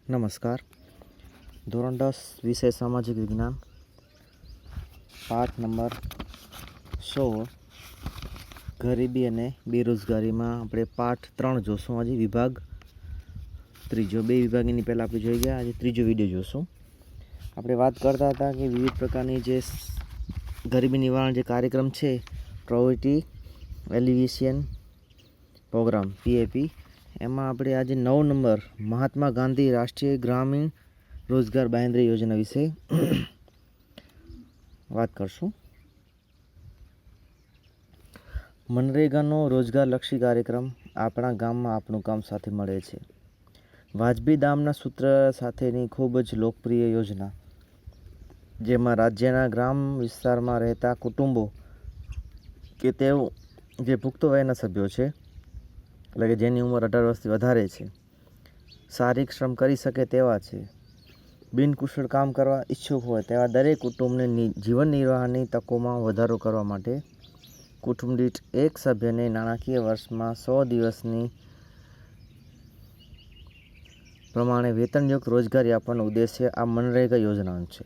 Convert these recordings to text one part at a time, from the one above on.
નમસ્કાર. ધોરણ 10 વિષય સામાજિક વિજ્ઞાન, પાઠ નંબર 16 ગરીબી અને બેરોજગારીમાં આપણે પાઠ 3 જોશું. આજે વિભાગ ત્રીજો. 2 વિભાગની પહેલાં આપણે જોઈ ગયા, આજે ત્રીજો વિડીયો જોશું. આપણે વાત કરતા હતા કે વિવિધ પ્રકારની જે ગરીબી નિવારણ જે કાર્યક્રમ છે, પોવર્ટી એલિવેશન પ્રોગ્રામ PAP, એમાં આપણે આજે 9 નંબર મહાત્મા ગાંધી રાષ્ટ્રીય ગ્રામીણ રોજગાર બાંહેધરી યોજના વિશે વાત કરશું. મનરેગાનો રોજગારલક્ષી કાર્યક્રમ આપણા ગામમાં આપણું કામ સાથે મળે છે. વાજબી દામના સૂત્ર સાથેની ખૂબ જ લોકપ્રિય યોજના, જેમાં રાજ્યના ગ્રામ વિસ્તારમાં રહેતા કુટુંબો કે તેઓ જે પુખ્ત વયના સભ્યો છે, એટલે કે જેની ઉંમર 18 વર્ષથી વધારે છે, શારીરિક શ્રમ કરી શકે તેવા છે, બિનકુશળ કામ કરવા ઈચ્છુક હોય તેવા દરેક કુટુંબને જીવન નિર્વાહની તકોમાં વધારો કરવા માટે કુટુંબ દીઠ એક સભ્યને નાણાકીય વર્ષમાં 100 દિવસની પ્રમાણે વેતનયુક્ત રોજગારી આપવાનો ઉદ્દેશ્ય આ મનરેગા યોજનાનો છે.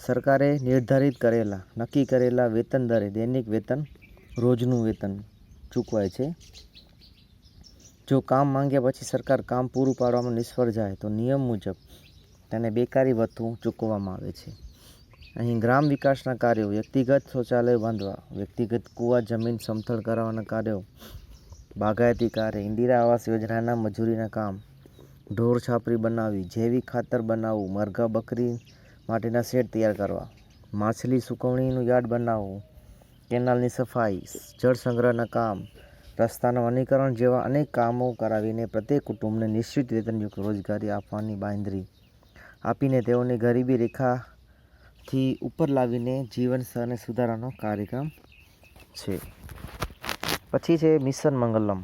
સરકારે નિર્ધારિત કરેલા નક્કી કરેલા વેતન દરે દૈનિક વેતન, રોજનું વેતન ચૂકવાય છે. જો કામ માંગ્યા પછી સરકાર કામ પૂરું પાડવામાં નિષ્ફળ જાય તો નિયમ મુજબ તેને બેકારી ભથ્થું ચૂકવવામાં આવે છે. અહીં ગ્રામ વિકાસના કાર્યો, વ્યક્તિગત શૌચાલય બાંધવા, વ્યક્તિગત કૂવા જમીન સમથળ કરાવવાના કાર્યો, બાગાયતી કાર્ય, ઇન્દિરા આવાસ યોજનાના મજૂરીના કામ, ઢોર છાપરી બનાવવી, જૈવિક ખાતર બનાવવું, મરઘા બકરી માટેના શેડ તૈયાર કરવા, માછલી સુકવણીનું યાર્ડ બનાવવું, કેનાલની સફાઈ, જળ સંગ્રહના કામ, રસ્તાના વનીકરણ જેવા અનેક કામો કરાવીને પ્રત્યેક કુટુંબને નિશ્ચિત વેતનયુક્ત રોજગારી આપવાની બાંહેધરી આપીને તેઓને ગરીબી રેખાથી ઉપર લાવીને જીવન સ્તરને સુધારવાનો કાર્યક્રમ છે. પછી છે મિશન મંગલમ.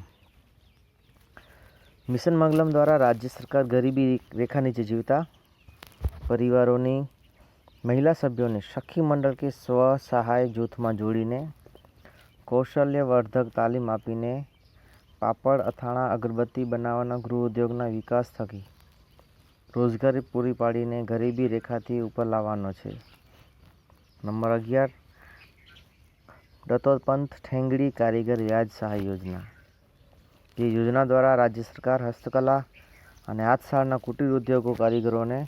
મિશન મંગલમ દ્વારા રાજ્ય સરકાર ગરીબી રેખા નીચે જીવતા પરિવારોની મહિલા સભ્યોને સખી મંડળ કે સ્વ સહાય જૂથમાં જોડીને કૌશલ્યવર્ધક તાલીમ આપીને પાપડ, અથાણા, અગરબત્તી બનાવવાના ગૃહ ઉદ્યોગના વિકાસ થકી રોજગારી પૂરી પાડીને ગરીબી રેખાથી ઉપર લાવવાનો છે. નંબર 11 દત્તોપંત ઠેંગડી કારીગર વ્યાજ સહાય યોજના. જે યોજના દ્વારા રાજ્ય સરકાર હસ્તકલા અને હાથસાળના કુટીર ઉદ્યોગો કારીગરોને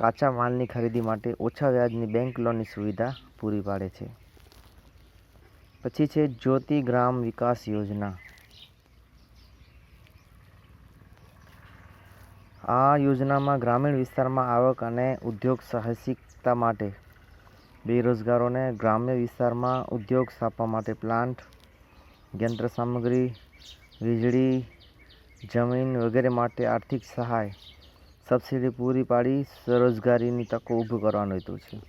કાચા માલની ખરીદી માટે ઓછા વ્યાજની બેંક લોનની સુવિધા પૂરી પાડે છે. પછી છે જ્યોતિ ગ્રામ વિકાસ યોજના. આ યોજનામાં ગ્રામીણ વિસ્તારમાં આવક અને ઉદ્યોગ સાહસિકતા માટે બેરોજગારોને ગ્રામ્ય વિસ્તારમાં ઉદ્યોગ સ્થાપવા માટે પ્લાન્ટ, યંત્ર સામગ્રી, વીજળી, જમીન વગેરે માટે આર્થિક સહાય, સબસિડી પૂરી પાડી સ્વરોજગારીની તકો ઊભી કરવાનો હેતુ છે.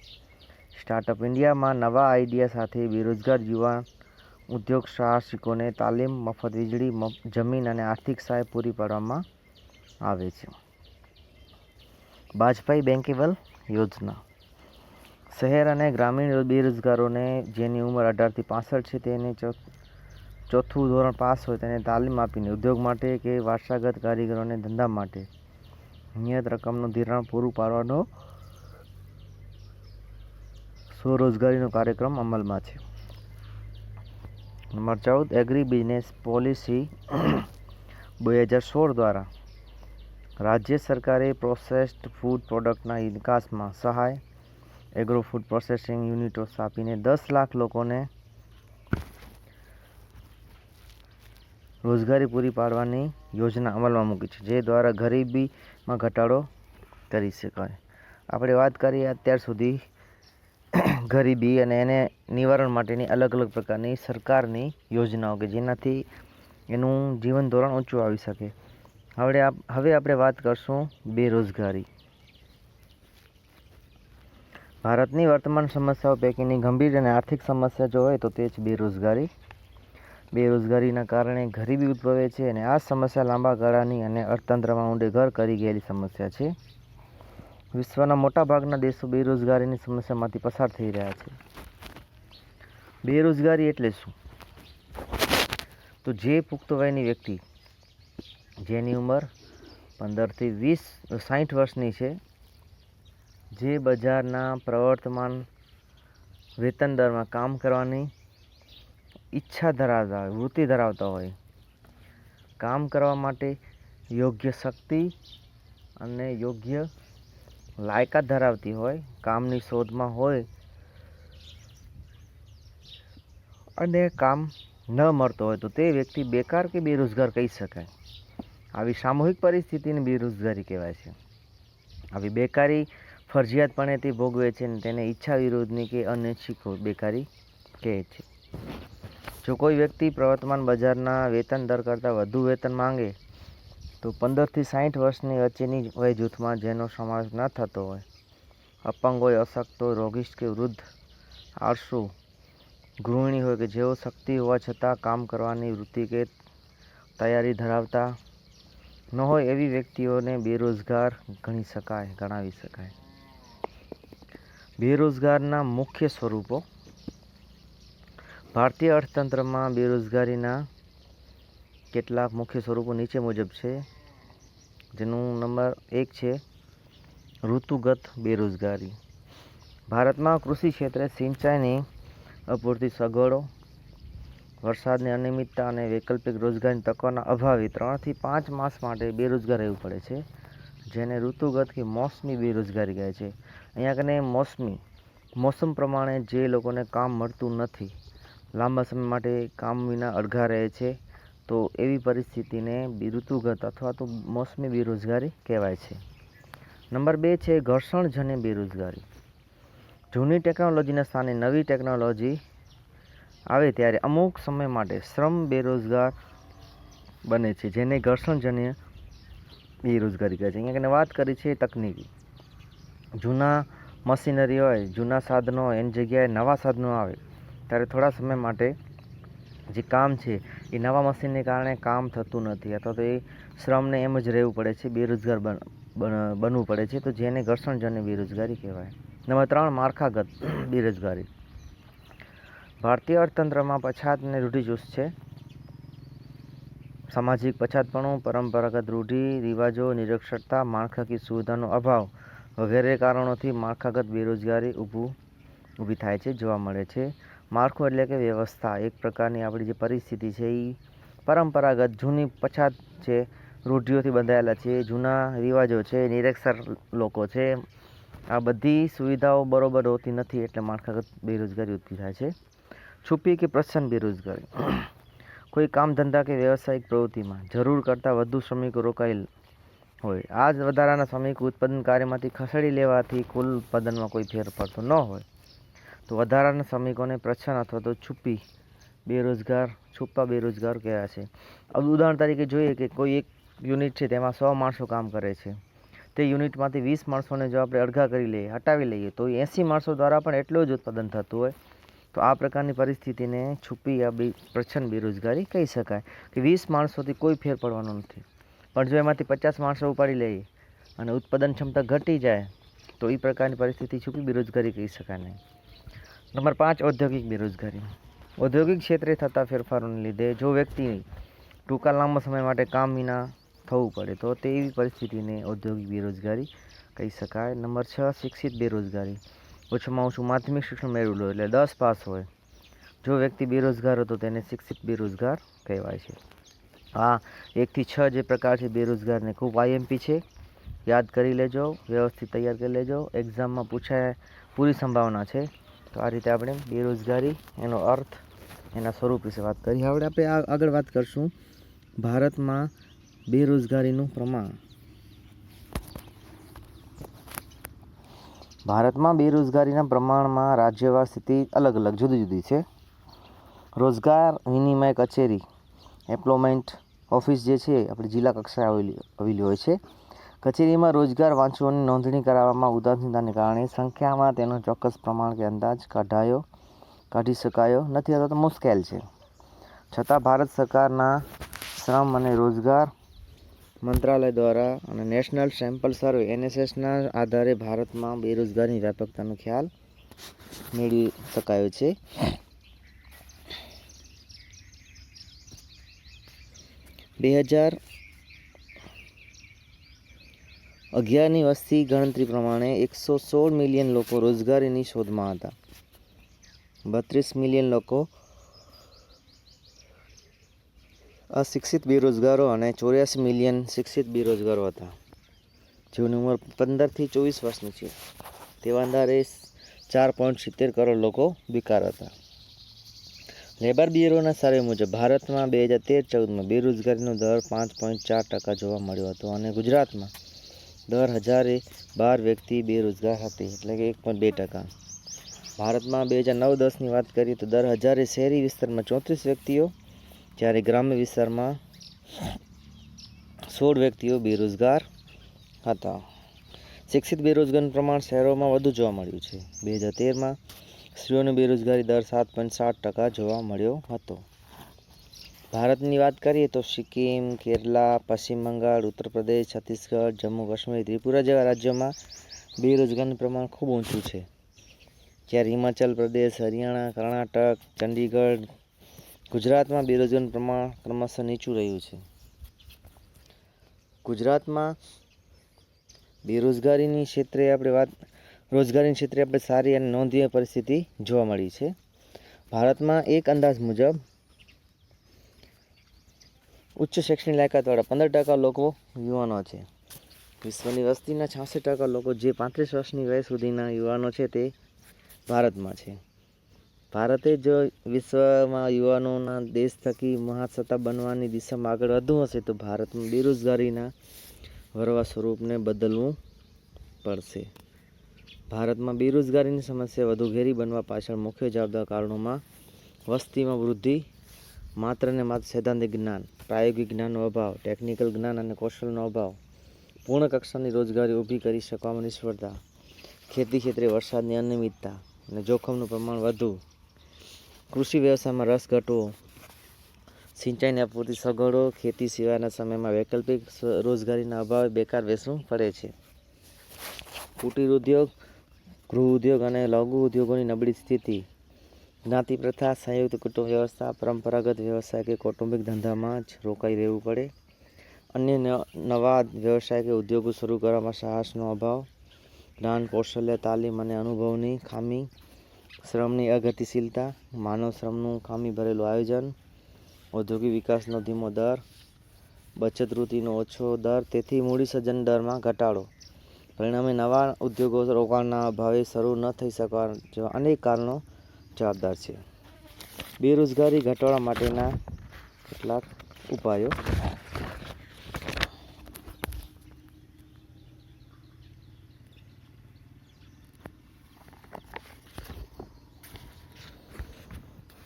સ્ટાર્ટઅપ ઇન્ડિયામાં નવા આઈડિયા સાથે બેરોજગાર યુવાન ઉદ્યોગ સાહસિકોને તાલીમ, મફત વીજળી, જમીન અને આર્થિક સહાય પૂરી પાડવામાં આવે છે. વાજપાઈ બેંકેબલ યોજના. શહેર અને ગ્રામીણ બેરોજગારોને જેની ઉંમર 18 થી 65 છે, તેને ચોથું ધોરણ પાસ હોય તેને તાલીમ આપીને ઉદ્યોગ માટે કે વારસાગત કારીગરોને ધંધા માટે નિયત રકમનું ધિરાણ પૂરું પાડવાનો સ્વરોજગારીનો કાર્યક્રમ અમલમાં છે. નંબર 14 એગ્રી બિઝનેસ પોલિસી 2016 દ્વારા રાજ્ય સરકારે પ્રોસેસ્ડ ફૂડ પ્રોડક્ટના નિકાસમાં સહાય, એગ્રો ફૂડ પ્રોસેસિંગ યુનિટો સ્થાપીને 10 લાખ લોકોને રોજગારી પૂરી પાડવાની યોજના અમલમાં મૂકી છે, જે દ્વારા ગરીબીમાં ઘટાડો કરી શકાય. આપણે વાત કરીએ અત્યાર સુધી ગરીબી અને એને નિવારણ માટેની અલગ અલગ પ્રકારની સરકારની યોજનાઓ કે જેનાથી એનું જીવન ધોરણ ઊંચું આવી શકે. હવે આપણે વાત કરશું બેરોજગારી. ભારતની વર્તમાન સમસ્યાઓ પૈકીની ગંભીર અને આર્થિક સમસ્યા જો હોય તો તે છે બેરોજગારી. બેરોજગારીના કારણે ગરીબી ઉદ્ભવે છે અને આ સમસ્યા લાંબા ગાળાની અને અર્થતંત્રમાં ઊંડે ઘર કરી ગયેલી સમસ્યા છે. વિશ્વના મોટાભાગના દેશો બેરોજગારીની સમસ્યામાંથી પસાર થઈ રહ્યા છે. બેરોજગારી એટલે શું? તો જે પુખ્ત વયની વ્યક્તિ જેની ઉંમર 15 થી 60 વર્ષની છે, જે બજારના પ્રવર્તમાન વેતન દરમાં કામ કરવાની ઈચ્છા ધરાવતા હોય, વૃત્તિ ધરાવતા હોય, કામ કરવા માટે યોગ્ય શક્તિ અને યોગ્ય લાયકાત ધરાવતી હોય, કામની શોધમાં હોય અને કામ ન મળતો હોય તો તે વ્યક્તિ બેકાર કે બેરોજગાર કહી શકાય. આવી સામૂહિક પરિસ્થિતિને બેરોજગારી કહેવાય છે. આવી બેકારી ફરજિયાતપણે તે ભોગવે છે અને તેને ઈચ્છા વિરોધની કે અનૈચ્છિક બેકારી કહે છે. જો કોઈ વ્યક્તિ પ્રવર્તમાન બજારના વેતન દર કરતાં વધુ વેતન માંગે તો 15 થી 60 વર્ષની વચ્ચેની વય જૂથમાં જેનો સમાવેશ ન થતો હોય, અપંગ હોય, અશક્ત હોય, રોગિષ્ઠ કે વૃદ્ધ, આળસુ, ગૃહિણી હોય કે જેઓ શક્તિ હોવા છતાં કામ કરવાની વૃત્તિ કે તૈયારી ધરાવતા ન હોય એવી વ્યક્તિઓને બેરોજગાર ગણાવી શકાય. બેરોજગારના મુખ્ય સ્વરૂપો. ભારતીય અર્થતંત્રમાં બેરોજગારીના કેટલાક મુખ્ય સ્વરૂપો નીચે મુજબ છે, જેનું નંબર 1 છે ઋતુગત બેરોજગારી. ભારતમાં કૃષિ ક્ષેત્રે સિંચાઈની અપૂરતી સગવડો, વરસાદની અનિયમિતતા અને વૈકલ્પિક રોજગારની તકોના અભાવે 3 થી 5 માસ માટે બેરોજગાર રહેવું પડે છે, જેને ઋતુગત કે મોસમી બેરોજગારી કહે છે. અહીંયા કને મોસમ પ્રમાણે જે લોકોને કામ મળતું નથી, લાંબા સમય માટે કામ વિના અડઘા રહે છે, તો એવી પરિસ્થિતિને ઋતુગત અથવા તો મોસમી બેરોજગારી કહેવાય છે. નંબર 2 છે ઘર્ષણજન્ય બેરોજગારી. જૂની ટેકનોલોજીના સ્થાને નવી ટેકનોલોજી આવે ત્યારે અમુક સમય માટે શ્રમ બેરોજગાર બને છે, જેને ઘર્ષણજન્ય બેરોજગારી કહે છે. અહીંયા વાત કરી છે તકનીકી. જૂના મશીનરી હોય, જૂના સાધનો હોય, એની જગ્યાએ નવા સાધનો આવે ત્યારે થોડા સમય માટે જે કામ છે એ નવા મશીનને કારણે કામ થતું નથી અથવા તો એ શ્રમને એમ જ રહેવું પડે છે, બેરોજગાર બનવું પડે છે, તો જેને ઘર્ષણજન્ય બેરોજગારી કહેવાય. નંબર 3 માળખાગત બેરોજગારી. ભારતીય અર્થતંત્રમાં પછાત અને રૂઢિચુસ્ત છે. સામાજિક પછાતપણું, પરંપરાગત રૂઢિ રિવાજો, નિરક્ષરતા, માળખાકીય સુવિધાનો અભાવ વગેરે કારણોથી માળખાગત બેરોજગારી ઊભી થાય છે, જોવા મળે છે. માળખું એટલે કે વ્યવસ્થા, એક પ્રકારની આપણી જે પરિસ્થિતિ છે એ પરંપરાગત જૂની પછાત છે, રૂઢિઓથી બંધાયેલા છે, જૂના રિવાજો છે, નિરક્ષર લોકો છે, આ બધી સુવિધાઓ બરોબર હોતી નથી એટલે માળખાગત બેરોજગારી ઊભી થાય છે. છુપી કે પ્રચ્છન્ન બેરોજગારી. કોઈ કામ ધંધા કે વ્યવસાયિક પ્રવૃત્તિમાં જરૂર કરતાં વધુ શ્રમિકો રોકાયેલ હોય, આ જ વધારાના શ્રમિકો ઉત્પાદન કાર્યમાંથી ખસેડી લેવાથી કુલ ઉત્પાદનમાં કોઈ ફેર પડતો ન હોય તો વધારાના શ્રમિકોને પ્રચ્છન્ન અથવા તો છુપા બેરોજગાર કહેવાય છે. ઉદાહરણ તરીકે જોઈએ કે કોઈ એક યુનિટ છે તેમાં 100 માણસો કામ કરે છે, તે યુનિટમાંથી 20 માણસોને જો આપણે અડઘા કરી લઈએ, હટાવી લઈએ તો 80 માણસો દ્વારા પણ એટલું જ ઉત્પાદન થતું હોય, તો આ પ્રકારની પરિસ્થિતિને છુપી યા પ્રચ્છન્ન બેરોજગારી કહી શકાય કે 20 માણસોથી કોઈ ફેર પડવાનો નથી, પણ જો એમાંથી 50 માણસો ઉપાડી લઈએ અને ઉત્પાદન ક્ષમતા ઘટી જાય તો એ પ્રકારની પરિસ્થિતિ છુપી બેરોજગારી કહી શકાય નહીં. નંબર 5 ઔદ્યોગિક બેરોજગારી. ઔદ્યોગિક ક્ષેત્રે થતા ફેરફારોને લીધે જો વ્યક્તિ ટૂંકા લાંબા સમય માટે કામ વિના થવું પડે તો તેવી પરિસ્થિતિને ઔદ્યોગિક બેરોજગારી કહી શકાય. નંબર 6 શિક્ષિત બેરોજગારી. ઓછામાં ઓછું માધ્યમિક શિક્ષણ મેળવેલું એટલે 10 પાસ હોય, જો વ્યક્તિ બેરોજગાર હતો તેને શિક્ષિત બેરોજગાર કહેવાય છે. આ 1 થી 6 જે પ્રકાર છે બેરોજગારને ખૂબ આઈએમપી છે, યાદ કરી લેજો, વ્યવસ્થિત તૈયાર કરી લેજો, એક્ઝામમાં પૂછાય પૂરી સંભાવના છે. તો આ રીતે આપણે બેરોજગારી, એનો અર્થ, એના સ્વરૂપ વિશે વાત કરી. હવે આપણે આગળ વાત કરશું ભારતમાં બેરોજગારીનું પ્રમાણ. ભારતમાં બેરોજગારીના પ્રમાણમાં રાજ્યવાર સ્થિતિ અલગ અલગ જુદી જુદી છે. રોજગાર વિનિમય કચેરી, એમ્પ્લોયમેન્ટ ઓફિસ જે છે આપણી જિલ્લા કક્ષાએ આવેલી હોય છે. કચેરીમાં રોજગાર વાંચુઓની નોંધણી કરાવવામાં ઉદાસીનતાને કારણે સંખ્યામાં તેનો ચોક્કસ પ્રમાણ કે અંદાજ કાઢી શકાયો નથી અથવા તો મુશ્કેલ છે. છતાં ભારત સરકારના શ્રમ અને રોજગાર મંત્રાલય દ્વારા અને નેશનલ સેમ્પલ સર્વે NSSના આધારે ભારતમાં બેરોજગારીની વ્યાપકતાનો ખ્યાલ મેળવી શકાયો છે. 11ની વસ્તી ગણતરી પ્રમાણે 116 મિલિયન લોકો રોજગારીની શોધમાં હતા. 32 મિલિયન લોકો અશિક્ષિત બેરોજગારો અને 84 મિલિયન શિક્ષિત બેરોજગારો હતા, જેઓની ઉંમર 15થી 24 વર્ષની છે. તેવા અંદાજે 4.70 કરોડ લોકો બેકાર હતા. લેબર બ્યુરોના સર્વે મુજબ ભારતમાં 2013-14માં બેરોજગારીનો દર 5.4% જોવા મળ્યો હતો અને ગુજરાતમાં દર 1012 વ્યક્તિ બેરોજગાર હતી, એટલે કે 1.2%. ભારતમાં 2009-10ની વાત કરીએ તો દર 1000 શહેરી વિસ્તારમાં 34 વ્યક્તિઓ, જ્યારે ગ્રામ્ય વિસ્તારમાં 16 વ્યક્તિઓ બેરોજગાર હતા. શિક્ષિત બેરોજગારીનું પ્રમાણ શહેરોમાં વધુ જોવા મળ્યું છે. 2013માં સ્ત્રીઓની બેરોજગારી દર 7.7% જોવા મળ્યો હતો. ભારતની વાત કરીએ તો સિક્કિમ, કેરલા, પશ્ચિમ બંગાળ, ઉત્તર પ્રદેશ, છત્તીસગઢ, જમ્મુ કાશ્મીર, ત્રિપુરા જેવા રાજ્યોમાં બેરોજગારીનું પ્રમાણ ખૂબ ઊંચું છે, જ્યારે હિમાચલ પ્રદેશ, હરિયાણા, કર્ણાટક, ચંડીગઢ, ગુજરાતમાં બેરોજગારીનું પ્રમાણ ક્રમશઃ નીચું રહ્યું છે. ગુજરાતમાં રોજગારીની ક્ષેત્રે આપણે સારી અને નોંધનીય પરિસ્થિતિ જોવા મળી છે. ભારતમાં એક અંદાજ મુજબ ઉચ્ચ શૈક્ષણિક લાયકાતવાળા 15% લોકો યુવાનો છે. વિશ્વની વસ્તીના 66% લોકો, જે 35 વર્ષની વય સુધીના યુવાનો છે, તે ભારતમાં છે. ભારતે જો વિશ્વમાં યુવાનોના દેશ થકી મહાસત્તા બનવાની દિશામાં આગળ વધવું હશે તો ભારતમાં બેરોજગારીના વરવા સ્વરૂપને બદલવું પડશે. ભારતમાં બેરોજગારીની સમસ્યા વધુ ઘેરી બનવા પાછળ મુખ્ય જવાબદાર કારણોમાં વસ્તીમાં વૃદ્ધિ, માત્ર ને માત્ર સૈદ્ધાંતિક જ્ઞાન, પ્રાયોગિક જ્ઞાનનો અભાવ, ટેકનિકલ જ્ઞાન અને કૌશલનો અભાવ, પૂર્ણ કક્ષાની રોજગારી ઊભી કરી શકવામાં નિષ્ફળતા, ખેતી ક્ષેત્રે વરસાદની અનિયમિતતા અને જોખમનું પ્રમાણ વધુ, કૃષિ વ્યવસાયમાં રસ ઘટવો, સિંચાઈની અપૂરતી સગવડો, ખેતી સિવાયના સમયમાં વૈકલ્પિક રોજગારીના અભાવે બેકાર બેસવું પડે છે. કુટીર ઉદ્યોગ, ગૃહ ઉદ્યોગ અને લઘુ ઉદ્યોગોની નબળી સ્થિતિ, જ્ઞાતિ પ્રથા, સંયુક્ત કુટુંબ વ્યવસ્થા, પરંપરાગત વ્યવસાય કે કૌટુંબિક ધંધામાં જ રોકાઈ રહેવું પડે, અન્ય નવા વ્યવસાય કે ઉદ્યોગો શરૂ કરવામાં સાહસનો અભાવ, જ્ઞાન, કૌશલ્ય, તાલીમ અને અનુભવની ખામી, શ્રમની અગતિશીલતા, માનવ શ્રમનું ખામી ભરેલું આયોજન, ઔદ્યોગિક વિકાસનો ધીમો દર, બચત વૃત્તિનો ઓછો દર, તેથી મૂડીસર્જન દરમાં ઘટાડો, પરિણામે નવા ઉદ્યોગો રોકાણના અભાવે શરૂ ન થઈ શકવા જેવા અનેક કારણો જવાબદાર છે. બેરોજગારી ઘટાડવા માટેના કેટલાક ઉપાયો.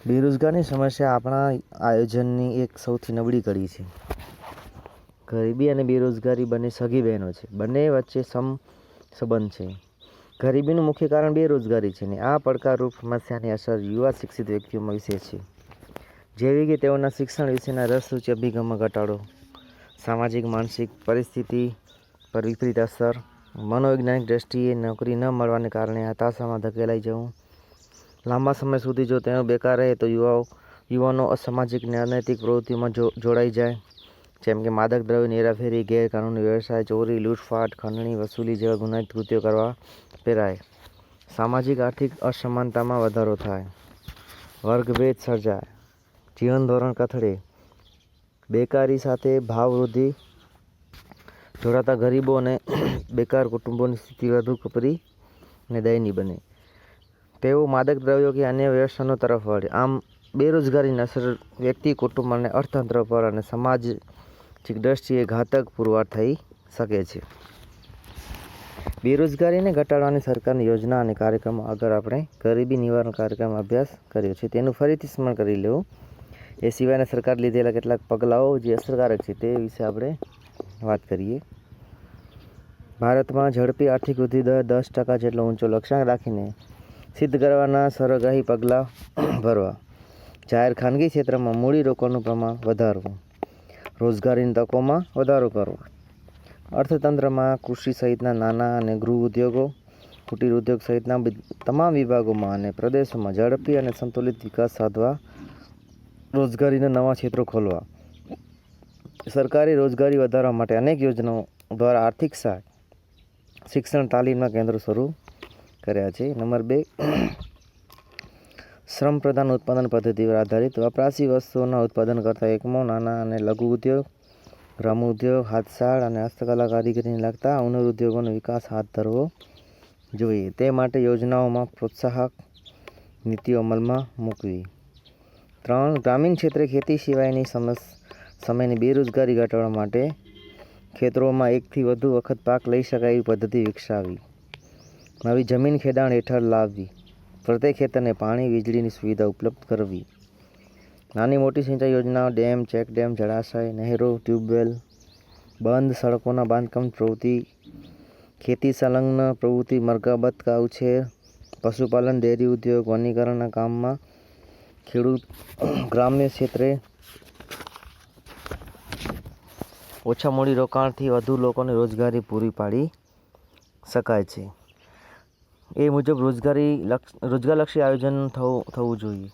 બેરોજગારીની સમસ્યા આપણા આયોજનની એક સૌથી નબળી કડી છે. ગરીબી અને બેરોજગારી બંને સગી બહેનો છે. બંને વચ્ચે સંબંધ છે. ગરીબીનું મુખ્ય કારણ બેરોજગારી છે અને આ પડકારરૂપ સમસ્યાની અસર યુવા શિક્ષિત વ્યક્તિઓમાં વિશેષ છે, જેવી કે તેઓના શિક્ષણ વિશેના રસ રૂચિ અભિગમમાં ઘટાડો, સામાજિક માનસિક પરિસ્થિતિ પર વિપરીત અસર, મનોવૈજ્ઞાનિક દ્રષ્ટિએ નોકરી ન મળવાને કારણે હતાશામાં ધકેલાઈ જવું, લાંબા સમય સુધી જો તેઓ બેકાર રહે તો યુવાનો અસામાજિક અને અનૈતિક પ્રવૃત્તિઓમાં જોડાઈ જાય, જેમ કે માદક દ્રવ્યોની હેરાફેરી, ગેરકાનૂની વ્યવસાય, ચોરી, લૂંટફાટ, ખંડણી વસૂલી જેવા ગુનાહિત કૃત્યો કરવા પ્રેરાય, સામાજિક આર્થિક અસમાનતામાં વધારો થાય, વર્ગભેદ સર્જાય, જીવન ધોરણ કથળે, બેકારી સાથે ભાવવૃદ્ધિ જોડાતા ગરીબો અને બેકાર કુટુંબોની સ્થિતિ વધુ કપરી અને દયનીય બને. તેઓ માદક દ્રવ્યો કે અન્ય વ્યસનો તરફ વળે. આમ બેરોજગારીની અસર વ્યક્તિ, કુટુંબ અને અર્થતંત્ર પર અને સામાજિક દ્રષ્ટિએ ઘાતક પુરવાર થઈ શકે છે. બેરોજગારીને ઘટાડવાની સરકારની યોજના અને કાર્યક્રમો આગળ આપણે ગરીબી નિવારણ કાર્યક્રમ અભ્યાસ કર્યો છે, તેનું ફરીથી સ્મરણ કરી લેવું. એ સિવાયના સરકાર લીધેલા કેટલાક પગલાઓ જે અસરકારક છે તે વિશે આપણે વાત કરીએ. ભારતમાં ઝડપી આર્થિક વૃદ્ધિ દર 10% જેટલો ઊંચો લક્ષ્યાંક રાખીને સિદ્ધ કરવાના સર્વગ્રાહી પગલાં ભરવા, જાહેર ખાનગી ક્ષેત્રમાં મૂડી રોકાણનું પ્રમાણ વધારવું, રોજગારીની તકોમાં વધારો કરવો, અર્થતંત્રમાં કૃષિ સહિતના નાના અને ગૃહ ઉદ્યોગો, કુટીર ઉદ્યોગ સહિતના તમામ વિભાગોમાં અને પ્રદેશોમાં ઝડપી અને સંતુલિત વિકાસ સાધવા, રોજગારીના નવા ક્ષેત્રો ખોલવા, સરકારે રોજગારી વધારવા માટે અનેક યોજનાઓ દ્વારા આર્થિક સહાય શિક્ષણ તાલીમના કેન્દ્રો શરૂ કર્યા છે. નંબર 2, શ્રમ પ્રધાન ઉત્પાદન પદ્ધતિ પર આધારિત વપરાશી વસ્તુઓના ઉત્પાદન કરતા એકમો, નાના અને લઘુ ઉદ્યોગ, ગ્રામ ઉદ્યોગ, હાથશાળ અને હસ્તકલા કારીગરીને લગતા ઉન્નત ઉદ્યોગોનો વિકાસ હાથ ધરવો જોઈએ. તે માટે યોજનાઓમાં પ્રોત્સાહક નીતિઓ અમલમાં મૂકવી. 3, ગ્રામીણ ક્ષેત્રે ખેતી સિવાયની સમયની બેરોજગારી ઘટાડવા માટે ખેતરોમાં એકથી વધુ વખત પાક લઈ શકાય એવી પદ્ધતિ વિકસાવવી. નવી જમીન ખેડાણ હેઠળ લાવવી. પ્રત્યેક ખેતરને પાણી, વીજળીની સુવિધા ઉપલબ્ધ કરવી. નાની મોટી સિંચાઈ યોજનાઓ, ડેમ, ચેકડેમ, જળાશય, નહેરો, ટ્યુબવેલ, બંધ, સડકોના બાંધકામ પ્રવૃત્તિ, ખેતી સંલગ્ન પ્રવૃત્તિ, મરઘા, બતકા ઉછેર, પશુપાલન, ડેરી ઉદ્યોગ, વનીકરણના કામમાં ખેડૂત ગ્રામ્ય ક્ષેત્રે ઓછા મૂડીરોકાણથી વધુ લોકોને રોજગારી પૂરી પાડી શકાય છે. એ મુજબ રોજગારલક્ષી આયોજન થવું જોઈએ.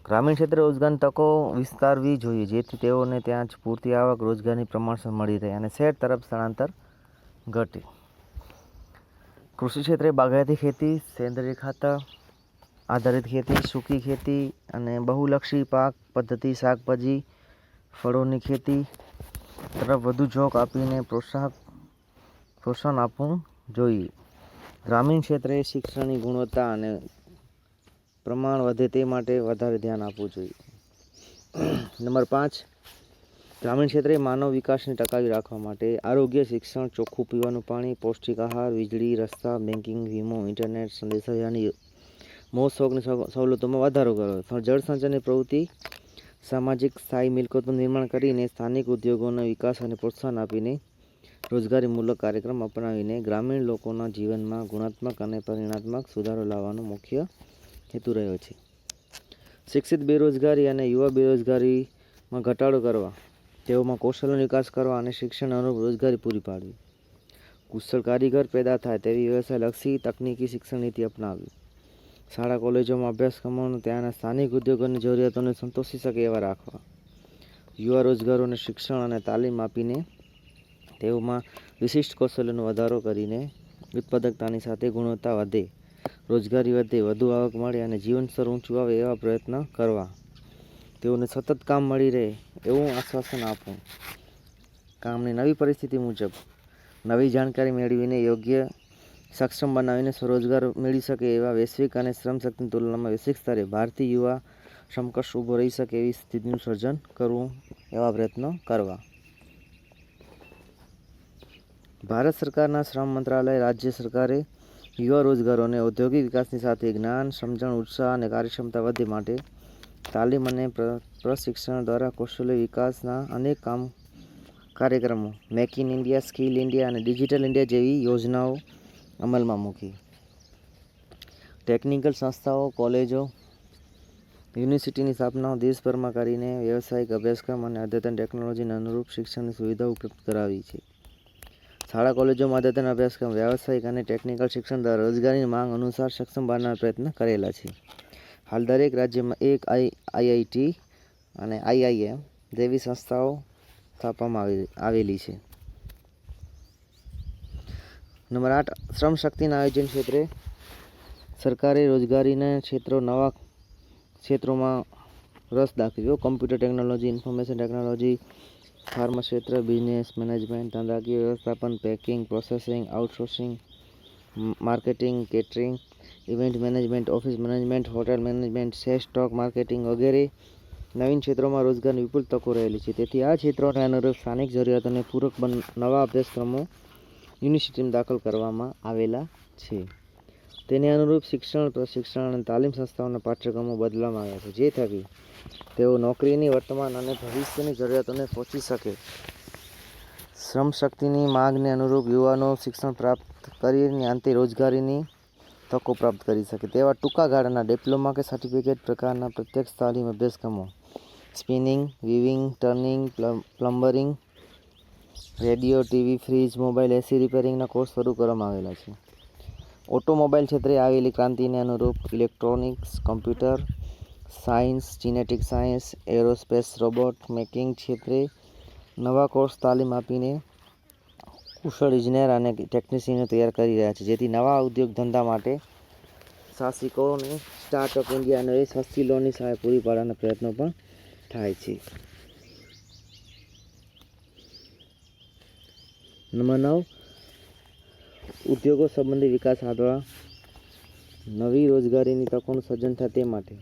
ગ્રામીણ ક્ષેત્રે રોજગારની તકો વિસ્તારવી જોઈએ જેથી તેઓને ત્યાં જ પૂરતી આવક, રોજગારની પ્રમાણસર મળી રહે અને શહેર તરફ સ્થળાંતર ઘટે. કૃષિ ક્ષેત્રે બાગાયતી ખેતી, સેન્દ્રિય ખાતર આધારિત ખેતી, સૂકી ખેતી અને બહુલક્ષી પાક પદ્ધતિ, શાકભાજી, ફળોની ખેતી તરફ વધુ ઝોક આપીને પ્રોત્સાહન આપવું જોઈએ. ગ્રામીણ ક્ષેત્રે શિક્ષણની ગુણવત્તા અને પ્રમાણ વધે તે માટે વધારે ધ્યાન આપવું જોઈએ. નંબર 5, ગ્રામીણ ક્ષેત્રે માનવ વિકાસને ટકાવી રાખવા માટે આરોગ્ય, શિક્ષણ, ચોખ્ખું પીવાનું પાણી, પૌષ્ટિક આહાર, વીજળી, રસ્તા, બેન્કિંગ, વીમો, ઇન્ટરનેટ, સંદેશાવ્યવહારની મોજ-શોખની સવલતોમાં વધારો કરવો. જળસંચયની પ્રવૃત્તિ, સામાજિક સ્થાયી મિલકતોનું નિર્માણ કરીને સ્થાનિક ઉદ્યોગોનો વિકાસ અને પ્રોત્સાહન આપીને રોજગારીમૂલક કાર્યક્રમ અપનાવીને ગ્રામીણ લોકોના જીવનમાં ગુણાત્મક અને પરિમાણાત્મક સુધારો લાવવાનો મુખ્ય હેતુ રહ્યો છે. શિક્ષિત બેરોજગારી અને યુવા બેરોજગારીમાં ઘટાડો કરવા, તેઓમાં કૌશલ્યનો વિકાસ કરવા અને શિક્ષણ અનુરૂપ રોજગારી પૂરી પાડવી. કુશળ કારીગર પેદા થાય તેવી વ્યવસાયલક્ષી તકનીકી શિક્ષણ નીતિ અપનાવવી. શાળા કોલેજોમાં અભ્યાસક્રમોને ત્યાંના સ્થાનિક ઉદ્યોગોની જરૂરિયાતોને સંતોષી શકે એવા રાખવા. યુવા રોજગારોને શિક્ષણ અને તાલીમ આપીને તેઓમાં વિશિષ્ટ કૌશલ્યનો વધારો કરીને ઉત્પાદકતાની સાથે ગુણવત્તા વધે, રોજગારી વધે, વધુ આવક મળે અને જીવન સ્તર ઊંચું આવે એવા પ્રયત્ન કરવા. તેઓને સતત કામ મળી રહે એવું આશ્વાસન આપવું. કામની નવી પરિસ્થિતિ મુજબ નવી જાણકારી મેળવીને યોગ્ય સક્ષમ બનાવીને સ્વરોજગાર મેળવી શકે એવા વૈશ્વિક અને શ્રમશક્તિની તુલનામાં વૈશ્વિક સ્તરે ભારતીય યુવા સમકક્ષ ઊભો રહી શકે એવી સ્થિતિનું સર્જન કરવું એવા પ્રયત્નો કરવા. ભારત સરકારના શ્રમ મંત્રાલય, રાજ્ય સરકારે યુવા રોજગારોને ઔદ્યોગિક વિકાસની સાથે જ્ઞાન, સમજણ, ઉત્સાહ અને કાર્યક્ષમતા વધે માટે તાલીમ અને પ્રશિક્ષણ દ્વારા કૌશલ્ય વિકાસના અનેક કાર્યક્રમો, make in India, skill India અને ડિજિટલ ઇન્ડિયા જેવી યોજનાઓ અમલમાં મૂકી. ટેકનિકલ સંસ્થાઓ, કોલેજો, યુનિવર્સિટીની સ્થાપનાઓ દેશભરમાં કરીને વ્યવસાયિક અભ્યાસક્રમ અને અદ્યતન ટેકનોલોજીને અનુરૂપ શિક્ષણની સુવિધાઓ ઉપલબ્ધ કરાવી છે. શાળા કોલેજોમાં અદ્યતન અભ્યાસક્રમ, વ્યાવસાયિક અને ટેકનિકલ શિક્ષણ દ્વારા રોજગારીની માંગ અનુસાર સક્ષમ બનાવવાના પ્રયત્ન કરેલા છે. હાલ દરેક રાજ્યમાં એક આઈઆઈટી અને આઈઆઈએમ જેવી સંસ્થાઓ સ્થાપવામાં આવેલી છે. નંબર 8, શ્રમ શક્તિના આયોજન ક્ષેત્રે સરકારે રોજગારીના નવા ક્ષેત્રોમાં રસ દાખવ્યો. Computer technology, information technology, pharma ક્ષેત્ર, બિઝનેસ મેનેજમેન્ટ, ધંધાકીય વ્યવસ્થાપન, packing, processing, outsourcing, marketing, catering, event management, office management, hotel management, share stock marketing વગેરે નવીન ક્ષેત્રોમાં રોજગારની વિપુલ તકો રહેલી છે. તેથી આ ક્ષેત્રોને અનુરૂપ સ્થાનિક જરૂરિયાતોને પૂરક નવા અભ્યાસક્રમો યુનિવર્સિટીમાં દાખલ કરવામાં આવેલા છે. તેને અનુરૂપ શિક્ષણ, પ્રશિક્ષણ અને તાલીમ સંસ્થાઓના પાઠ્યક્રમો બદલવામાં આવ્યા છે જે થકી તેઓ નોકરીની વર્તમાન અને ભવિષ્યની જરૂરિયાતોને પહોંચી શકે. શ્રમશક્તિની માંગને અનુરૂપ યુવાનો શિક્ષણ પ્રાપ્ત કરીને અંતે રોજગારીની તકો પ્રાપ્ત કરી શકે તેવા ટૂંકા ગાળાના ડિપ્લોમા કે સર્ટિફિકેટ પ્રકારના પ્રત્યક્ષ તાલીમ અભ્યાસક્રમો spinning, weaving, turning, plumbing, radio, TV, fridge, mobile, AC રિપેરિંગના કોર્સ શરૂ કરવામાં આવેલા છે. ઓટોમોબાઈલ ક્ષેત્રે આવેલી ક્રાંતિને અનુરૂપ electronics, computer science, genetic science, aerospace, robot making ક્ષેત્રે નવા કોર્સ તાલીમ આપીને કુશળ ઇજનેર અને ટેકનિશિયનો તૈયાર કરી રહ્યા છે, જેથી નવા ઉદ્યોગ ધંધા માટે સાહસિકોને સ્ટાર્ટઅપ ઇન્ડિયા અને સસ્તી લોનની સહાય પૂરી પાડવાના પ્રયત્નો પણ થાય છે. નંબર 9, ઉદ્યોગો સંબંધી વિકાસ સાધવા નવી રોજગારીની તકોનું સર્જન થાય તે માટે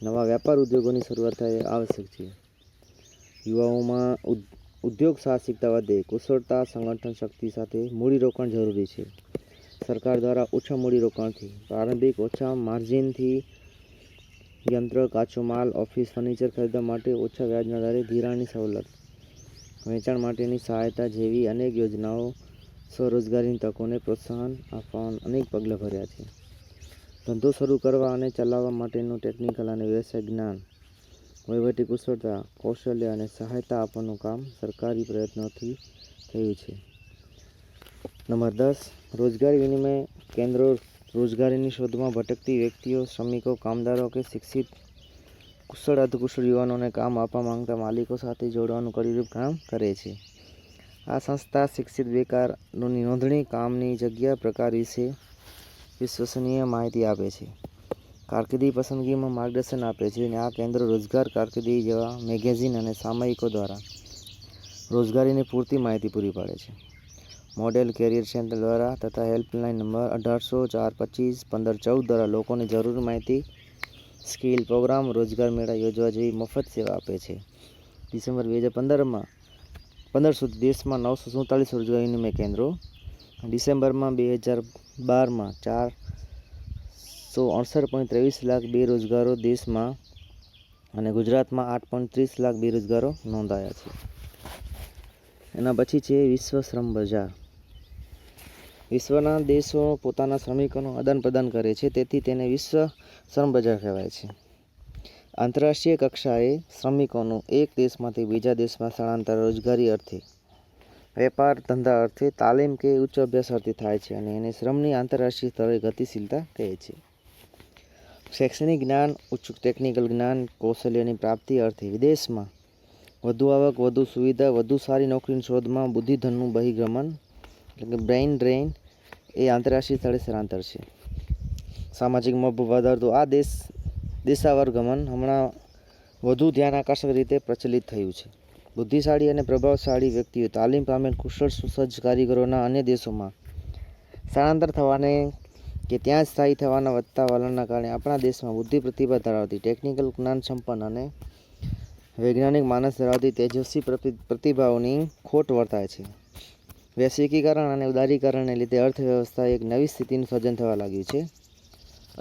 નવા વ્યાપાર ઉદ્યોગોની શરૂઆત થાય આવશ્યક છે. યુવાઓમાં ઉદ્યોગ સાહસિકતા વધે, કુશળતા, સંગઠન શક્તિ સાથે મૂડીરોકાણ જરૂરી છે. સરકાર દ્વારા ઓછા મૂડીરોકાણથી પ્રારંભિક ઓછા માર્જિનથી યંત્ર, કાચો માલ, ઓફિસ ફર્નિચર ખરીદવા માટે ઓછા વ્યાજના દરે ધિરાણની સવલત, વેચાણ માટેની સહાયતા જેવી અનેક યોજનાઓ સ્વરોજગારીની તકોને પ્રોત્સાહન આપવા અનેક પગલાં ભર્યા છે. ધંધો શરૂ કરવા અને ચલાવવા માટેનું ટેકનિકલ અને વ્યવસાયિક જ્ઞાન, વહીવટી કુશળતા, કૌશલ્ય અને સહાયતા આપવાનું કામ સરકારી પ્રયત્નોથી થયું છે. નંબર 10, રોજગારી વિનિમય કેન્દ્રો રોજગારીની શોધમાં ભટકતી વ્યક્તિઓ, શ્રમિકો, કામદારો કે શિક્ષિત, કુશળ, અર્ધકુશળ યુવાનોને કામ આપવા માંગતા માલિકો સાથે જોડવાનું કડીરૂપ કામ કરે છે. આ સંસ્થા શિક્ષિત બેકારોની નોંધણી, કામની જગ્યા, પ્રકાર વિશે વિશ્વસનીય માહિતી આપે છે, કારકિર્દી પસંદગીમાં માર્ગદર્શન આપે છે અને આ કેન્દ્રો રોજગાર, કારકિર્દી જેવા મેગેઝિન અને સામયિકો દ્વારા રોજગારીની પૂરતી માહિતી પૂરી પાડે છે. મોડેલ કેરિયર સેન્ટર દ્વારા તથા હેલ્પલાઇન નંબર 1800-425-1514 દ્વારા લોકોને જરૂરી માહિતી, સ્કિલ પ્રોગ્રામ, રોજગાર મેળા યોજવા જેવી મફત સેવા આપે છે. ડિસેમ્બર 2015 સુધી દેશમાં 947 રોજગાર વિનિમય કેન્દ્રો, ડિસેમ્બરમાં 2012માં 468.23 લાખ બેરોજગારો દેશમાં અને ગુજરાતમાં 8.30 લાખ બેરોજગારો નોંધાયા છે. એના પછી છે વિશ્વ શ્રમ બજાર. વિશ્વના દેશો પોતાના શ્રમિકોનું આદાન પ્રદાન કરે છે, તેથી તેને વિશ્વ શ્રમ બજાર કહેવાય છે. આંતરરાષ્ટ્રીય કક્ષાએ શ્રમિકોનું એક દેશમાંથી બીજા દેશમાં સ્થળાંતર રોજગારી અર્થે, વેપાર ધંધા અર્થે, તાલીમ કે ઉચ્ચ અભ્યાસ અર્થે થાય છે અને એને શ્રમની આંતરરાષ્ટ્રીય સ્તરે ગતિશીલતા કહે છે. શૈક્ષણિક જ્ઞાન, ઉચ્ચ ટેકનિકલ જ્ઞાન, કૌશલ્યની પ્રાપ્તિ અર્થે વિદેશમાં વધુ આવક, વધુ સુવિધા, વધુ સારી નોકરીની શોધમાં બુદ્ધિધનનું બહિર્ગમન એટલે કે બ્રેઇન ડ્રેઇન એ આંતરરાષ્ટ્રીય સ્થળે સ્થળાંતર છે. સામાજિક મોભ વધારતું આ દેશાવરગમન હમણાં વધુ ધ્યાન આકર્ષક રીતે પ્રચલિત થયું છે. બુદ્ધિશાળી અને પ્રભાવશાળી વ્યક્તિઓ, તાલીમ પામેલ કુશળ સુસજ્જ કારીગરોના અન્ય દેશોમાં સ્થળાંતર થવાને કે ત્યાં સ્થાયી થવાના વધતા વલણના કારણે આપણા દેશમાં બુદ્ધિ પ્રતિભા ધરાવતી, ટેકનિકલ જ્ઞાન સંપન્ન અને વૈજ્ઞાનિક માનસ ધરાવતી તેજસ્વી પ્રતિભાઓની ખોટ વર્તાય છે. વૈશ્વિકીકરણ અને ઉદારીકરણને લીધે અર્થવ્યવસ્થા એક નવી સ્થિતિનું સર્જન થવા લાગ્યું છે.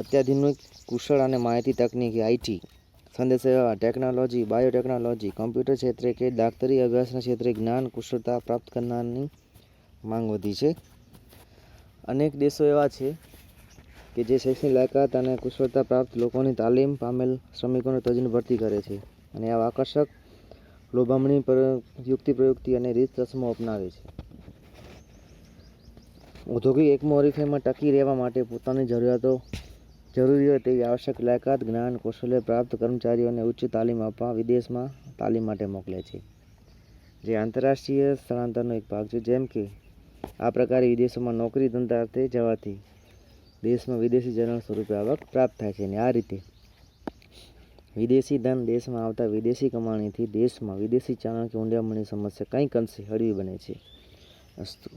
અત્યાધુનિક કુશળ અને માહિતી તકનીકી, આઈટી, સંદેશાવ્યવહાર ટેકનોલોજી, બાયોટેકનોલોજી, કમ્પ્યુટર ક્ષેત્રે કે દાક્તરી અભ્યાસના ક્ષેત્રે જ્ઞાન કુશળતા પ્રાપ્ત કરનારની માંગ વધી છે. અનેક દેશો એવા છે કે જે શૈક્ષણિક લાયકાત અને કુશળતા પ્રાપ્ત લોકોની તાલીમ પામેલ શ્રમિકોને તજની ભરતી કરે છે અને આ આકર્ષક લોભામણી યુક્તિ પ્રયુક્તિ અને રીત રસમો અપનાવે છે. ઔદ્યોગિક એકમો હરીફાઈમાં ટકી રહેવા માટે પોતાની જરૂરી હોય તેવી આવશ્યક લાયકાત, જ્ઞાન, કૌશલ્ય પ્રાપ્ત કર્મચારીઓને ઉચ્ચ તાલીમ આપવા વિદેશમાં તાલીમ માટે મોકલે છે, જે આંતરરાષ્ટ્રીય સ્થળાંતરનો એક ભાગ છે. જેમ કે આ પ્રકારે વિદેશોમાં નોકરી ધંધા અર્થે જવાથી દેશમાં વિદેશી ચલણ સ્વરૂપે આવક પ્રાપ્ત થાય છે અને આ રીતે વિદેશી ધન દેશમાં આવતા વિદેશી કમાણીથી દેશમાં વિદેશી ચાલણ કે ઊંડામણની સમસ્યા કંઈક અંશે હળવી બને છે. અસ્તુ.